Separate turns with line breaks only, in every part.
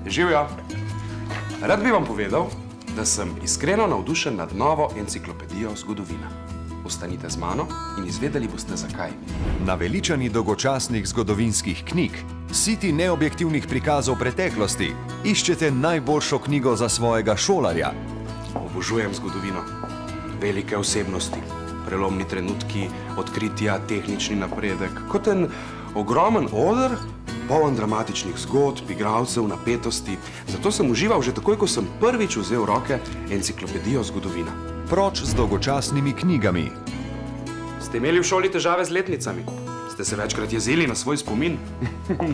Živjo! Rad bi vam povedal, da sem iskreno navdušen nad novo enciklopedijo zgodovina. Ostanite z mano in izvedeli boste zakaj.
Naveličani dolgočasnih zgodovinskih knjig, siti neobjektivnih prikazov preteklosti, iščete najboljšo knjigo za svojega šolarja.
Obožujem zgodovino. Velike osebnosti, prelomni trenutki, odkritja, tehnični napredek, kot en ogromen oder, poln dramatičnih zgodb, igralcev, napetosti. Zato sem užival že takoj, ko sem prvič vzel v roke enciklopedijo zgodovina.
Proč z dolgočasnimi knjigami.
Ste imeli v šoli težave z letnicami? Ste se večkrat jezili na svoj spomin?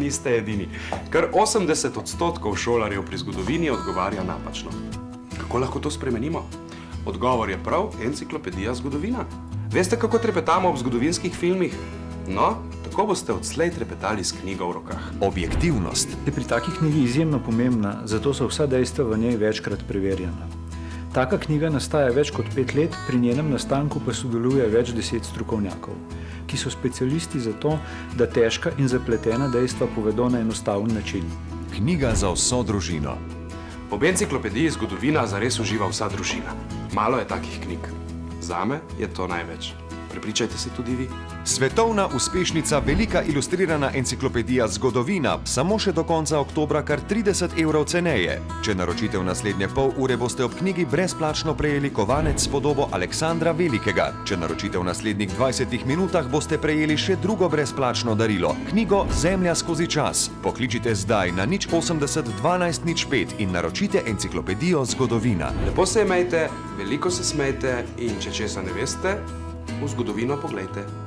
Niste edini. Kar 80% šolarjev pri zgodovini odgovarja napačno. Kako lahko to spremenimo? Odgovor je prav enciklopedija zgodovina. Veste, kako trepetamo ob zgodovinskih filmih? No, tako boste odslej trepetali s knjigo v rokah.
Objektivnost.
Je pri taki knjigi izjemno pomembna, zato so vsa dejstva v njej večkrat preverjena. Taka knjiga nastaja več kot 5 let, pri njenem nastanku pa sodeluje več 10 strokovnjakov, ki so specialisti za to, da težka in zapletena dejstva povedo na enostaven način.
Knjiga za vso družino.
Ob enciklopediji zgodovina zares uživa vsa družina. Malo je takih knjig. Zame je to največ. Prepričajte se tudi vi.
Svetovna uspešnica velika ilustrirana enciklopedija Zgodovina, samo še do konca oktobra kar 30 € ceneje. Če naročite v naslednje pol ure, boste ob knjigi brezplačno prejeli kovanec s podobo Aleksandra Velikega. Če naročite v naslednjih 20 minutah, boste prejeli še drugo brezplačno darilo, knjigo Zemlja skozi čas. Pokličite zdaj na 080 12 05 in naročite enciklopedijo Zgodovina.
Lepo se imejte, veliko se smejte in če česa ne veste, v zgodovino poglejte.